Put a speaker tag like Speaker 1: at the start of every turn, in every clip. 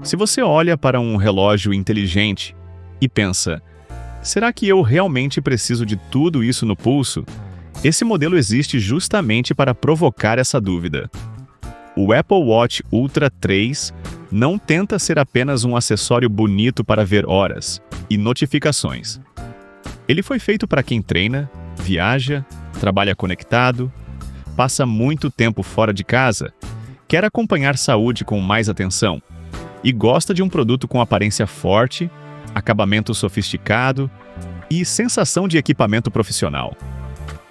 Speaker 1: Se você olha para um relógio inteligente e pensa, será que eu realmente preciso de tudo isso no pulso? Esse modelo existe justamente para provocar essa dúvida. O Apple Watch Ultra 3 não tenta ser apenas um acessório bonito para ver horas e notificações. Ele foi feito para quem treina, viaja, trabalha conectado, passa muito tempo fora de casa, quer acompanhar saúde com mais atenção e gosta de um produto com aparência forte, acabamento sofisticado e sensação de equipamento profissional.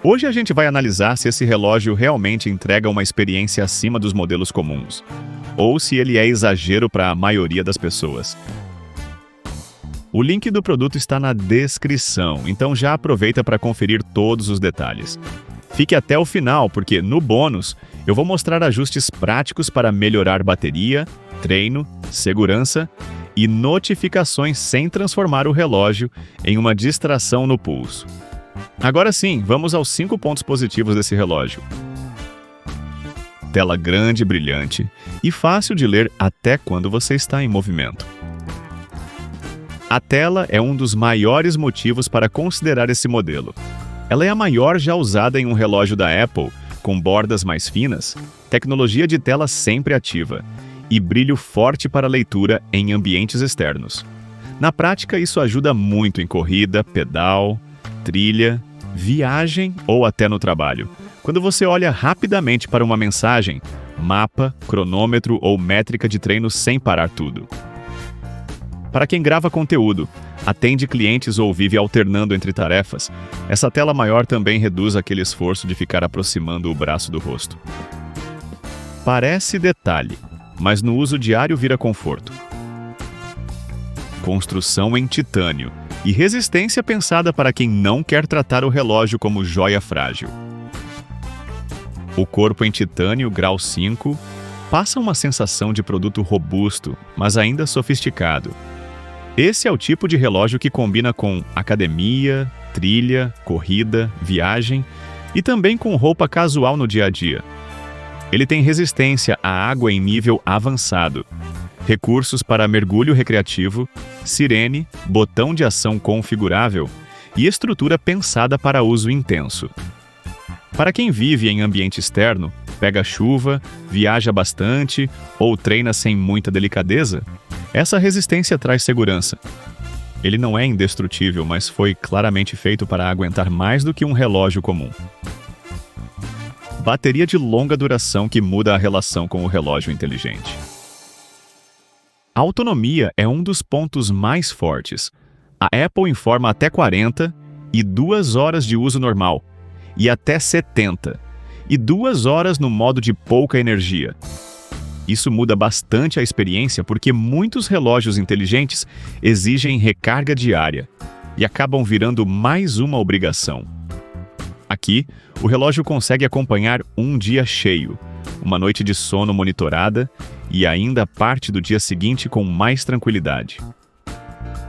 Speaker 1: Hoje a gente vai analisar se esse relógio realmente entrega uma experiência acima dos modelos comuns, ou se ele é exagero para a maioria das pessoas. O link do produto está na descrição, então já aproveita para conferir todos os detalhes. Fique até o final, porque no bônus eu vou mostrar ajustes práticos para melhorar bateria, treino, segurança e notificações sem transformar o relógio em uma distração no pulso. Agora sim, vamos aos 5 pontos positivos desse relógio. Tela grande e brilhante e fácil de ler até quando você está em movimento. A tela é um dos maiores motivos para considerar esse modelo. Ela é a maior já usada em um relógio da Apple, com bordas mais finas, tecnologia de tela sempre ativa e brilho forte para leitura em ambientes externos. Na prática, isso ajuda muito em corrida, pedal, trilha, viagem ou até no trabalho. Quando você olha rapidamente para uma mensagem, mapa, cronômetro ou métrica de treino sem parar tudo. Para quem grava conteúdo, atende clientes ou vive alternando entre tarefas, essa tela maior também reduz aquele esforço de ficar aproximando o braço do rosto. Parece detalhe, mas no uso diário vira conforto. Construção em titânio e resistência pensada para quem não quer tratar o relógio como joia frágil. O corpo em titânio grau 5 passa uma sensação de produto robusto, mas ainda sofisticado. Esse é o tipo de relógio que combina com academia, trilha, corrida, viagem e também com roupa casual no dia a dia. Ele tem resistência à água em nível avançado, recursos para mergulho recreativo, sirene, botão de ação configurável e estrutura pensada para uso intenso. Para quem vive em ambiente externo, pega chuva, viaja bastante ou treina sem muita delicadeza, essa resistência traz segurança. Ele não é indestrutível, mas foi claramente feito para aguentar mais do que um relógio comum. Bateria de longa duração que muda a relação com o relógio inteligente. A autonomia é um dos pontos mais fortes. A Apple informa até 40 e 2 horas de uso normal, e até 70, e 2 horas no modo de pouca energia. Isso muda bastante a experiência porque muitos relógios inteligentes exigem recarga diária e acabam virando mais uma obrigação. Aqui, o relógio consegue acompanhar um dia cheio, uma noite de sono monitorada e ainda parte do dia seguinte com mais tranquilidade.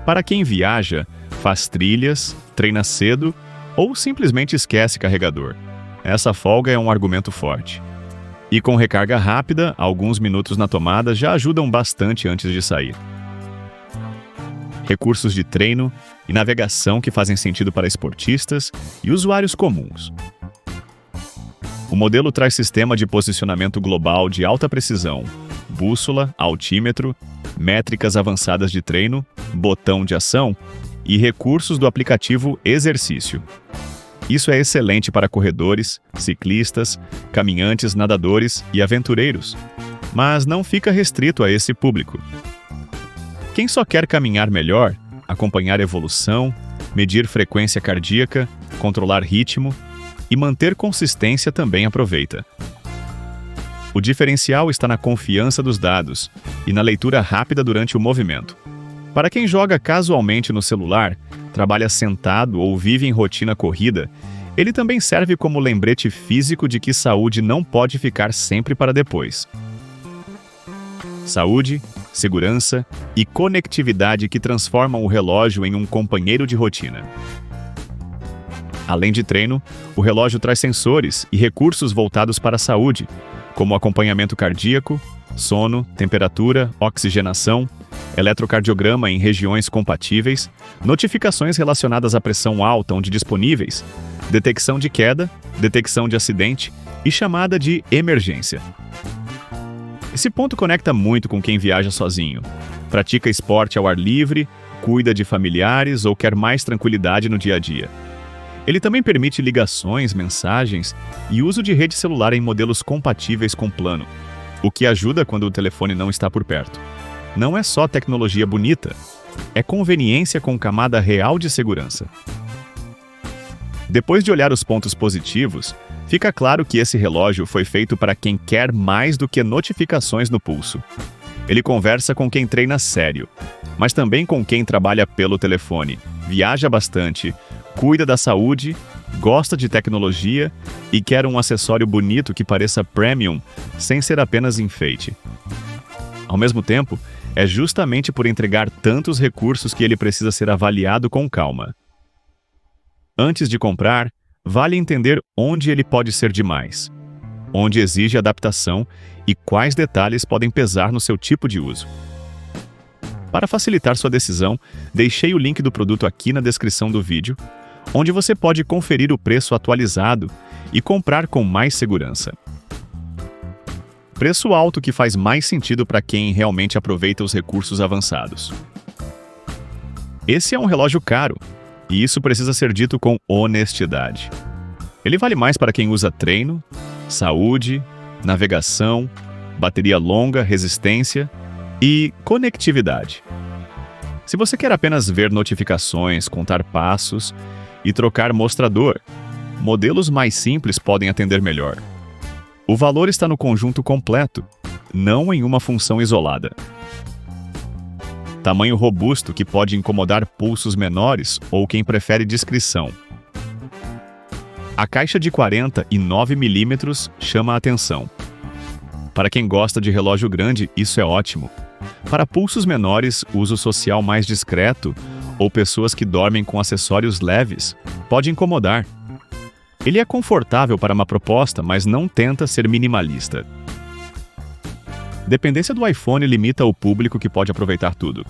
Speaker 1: Para quem viaja, faz trilhas, treina cedo ou simplesmente esquece carregador, essa folga é um argumento forte. E com recarga rápida, alguns minutos na tomada já ajudam bastante antes de sair. Recursos de treino e navegação que fazem sentido para esportistas e usuários comuns. O modelo traz sistema de posicionamento global de alta precisão, bússola, altímetro, métricas avançadas de treino, botão de ação e recursos do aplicativo Exercício. Isso é excelente para corredores, ciclistas, caminhantes, nadadores e aventureiros, mas não fica restrito a esse público. Quem só quer caminhar melhor, acompanhar evolução, medir frequência cardíaca, controlar ritmo e manter consistência também aproveita. O diferencial está na confiança dos dados e na leitura rápida durante o movimento. Para quem joga casualmente no celular, trabalha sentado ou vive em rotina corrida, ele também serve como lembrete físico de que saúde não pode ficar sempre para depois. Saúde, segurança e conectividade que transformam o relógio em um companheiro de rotina. Além de treino, o relógio traz sensores e recursos voltados para a saúde, como acompanhamento cardíaco, sono, temperatura, oxigenação, eletrocardiograma em regiões compatíveis, notificações relacionadas à pressão alta onde disponíveis, detecção de queda, detecção de acidente e chamada de emergência. Esse ponto conecta muito com quem viaja sozinho, pratica esporte ao ar livre, cuida de familiares ou quer mais tranquilidade no dia a dia. Ele também permite ligações, mensagens e uso de rede celular em modelos compatíveis com plano, o que ajuda quando o telefone não está por perto. Não é só tecnologia bonita, é conveniência com camada real de segurança. Depois de olhar os pontos positivos, fica claro que esse relógio foi feito para quem quer mais do que notificações no pulso. Ele conversa com quem treina sério, mas também com quem trabalha pelo telefone, viaja bastante, cuida da saúde, gosta de tecnologia e quer um acessório bonito que pareça premium, sem ser apenas enfeite. Ao mesmo tempo, é justamente por entregar tantos recursos que ele precisa ser avaliado com calma. Antes de comprar, vale entender onde ele pode ser demais, onde exige adaptação e quais detalhes podem pesar no seu tipo de uso. Para facilitar sua decisão, deixei o link do produto aqui na descrição do vídeo, onde você pode conferir o preço atualizado e comprar com mais segurança. Preço alto que faz mais sentido para quem realmente aproveita os recursos avançados. Esse é um relógio caro, e isso precisa ser dito com honestidade. Ele vale mais para quem usa treino, saúde, navegação, bateria longa, resistência e conectividade. Se você quer apenas ver notificações, contar passos e trocar mostrador, modelos mais simples podem atender melhor. O valor está no conjunto completo, não em uma função isolada. Tamanho robusto que pode incomodar pulsos menores ou quem prefere discrição. A caixa de 40 e 9 mm chama a atenção. Para quem gosta de relógio grande, isso é ótimo. Para pulsos menores, uso social mais discreto ou pessoas que dormem com acessórios leves, pode incomodar. Ele é confortável para uma proposta, mas não tenta ser minimalista. Dependência do iPhone limita o público que pode aproveitar tudo.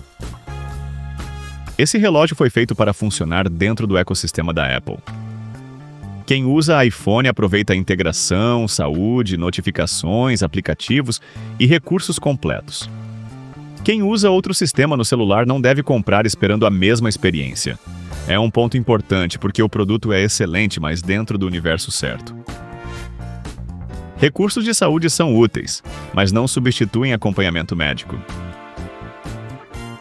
Speaker 1: Esse relógio foi feito para funcionar dentro do ecossistema da Apple. Quem usa iPhone aproveita a integração, saúde, notificações, aplicativos e recursos completos. Quem usa outro sistema no celular não deve comprar esperando a mesma experiência. É um ponto importante porque o produto é excelente, mas dentro do universo certo. Recursos de saúde são úteis, mas não substituem acompanhamento médico.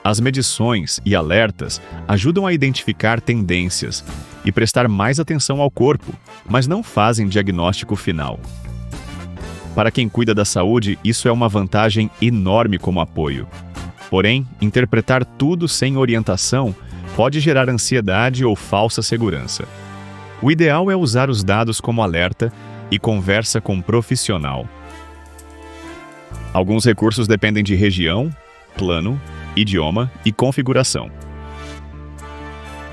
Speaker 1: As medições e alertas ajudam a identificar tendências e prestar mais atenção ao corpo, mas não fazem diagnóstico final. Para quem cuida da saúde, isso é uma vantagem enorme como apoio. Porém, interpretar tudo sem orientação pode gerar ansiedade ou falsa segurança. O ideal é usar os dados como alerta e conversa com um profissional. Alguns recursos dependem de região, plano, idioma e configuração.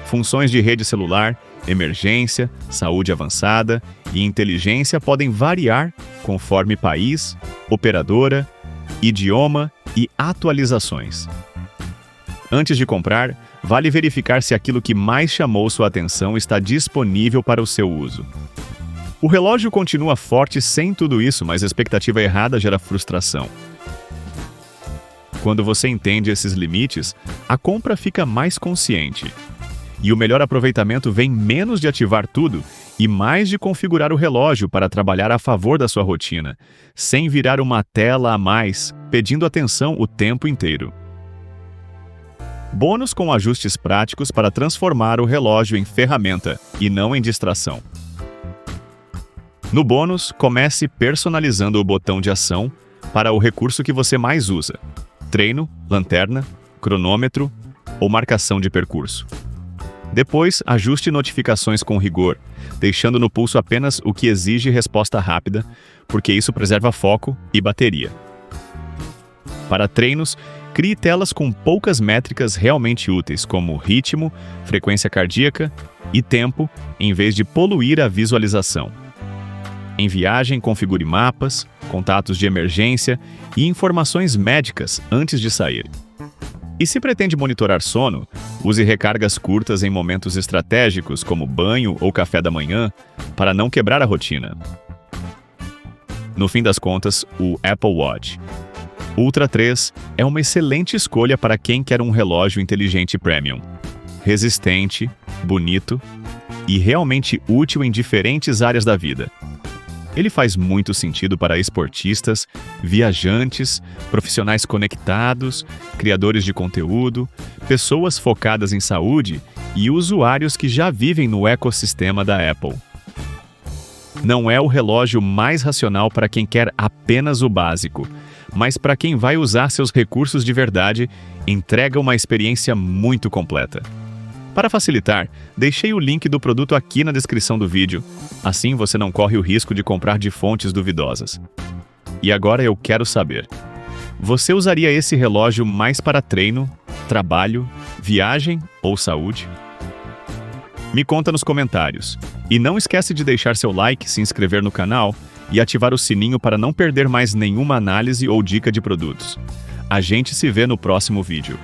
Speaker 1: Funções de rede celular, emergência, saúde avançada e inteligência podem variar conforme país, operadora, idioma e atualizações. Antes de comprar, vale verificar se aquilo que mais chamou sua atenção está disponível para o seu uso. O relógio continua forte sem tudo isso, mas a expectativa errada gera frustração. Quando você entende esses limites, a compra fica mais consciente. E o melhor aproveitamento vem menos de ativar tudo e mais de configurar o relógio para trabalhar a favor da sua rotina, sem virar uma tela a mais, pedindo atenção o tempo inteiro. Bônus com ajustes práticos para transformar o relógio em ferramenta e não em distração. No bônus, comece personalizando o botão de ação para o recurso que você mais usa: treino, lanterna, cronômetro ou marcação de percurso. Depois, ajuste notificações com rigor, deixando no pulso apenas o que exige resposta rápida, porque isso preserva foco e bateria. Para treinos, crie telas com poucas métricas realmente úteis, como ritmo, frequência cardíaca e tempo, em vez de poluir a visualização. Em viagem, configure mapas, contatos de emergência e informações médicas antes de sair. E se pretende monitorar sono, use recargas curtas em momentos estratégicos, como banho ou café da manhã, para não quebrar a rotina. No fim das contas, o Apple Watch Ultra 3 é uma excelente escolha para quem quer um relógio inteligente premium. Resistente, bonito e realmente útil em diferentes áreas da vida. Ele faz muito sentido para esportistas, viajantes, profissionais conectados, criadores de conteúdo, pessoas focadas em saúde e usuários que já vivem no ecossistema da Apple. Não é o relógio mais racional para quem quer apenas o básico, mas para quem vai usar seus recursos de verdade, entrega uma experiência muito completa. Para facilitar, deixei o link do produto aqui na descrição do vídeo. Assim você não corre o risco de comprar de fontes duvidosas. E agora eu quero saber: você usaria esse relógio mais para treino, trabalho, viagem ou saúde? Me conta nos comentários. E não esquece de deixar seu like, se inscrever no canal e ativar o sininho para não perder mais nenhuma análise ou dica de produtos. A gente se vê no próximo vídeo.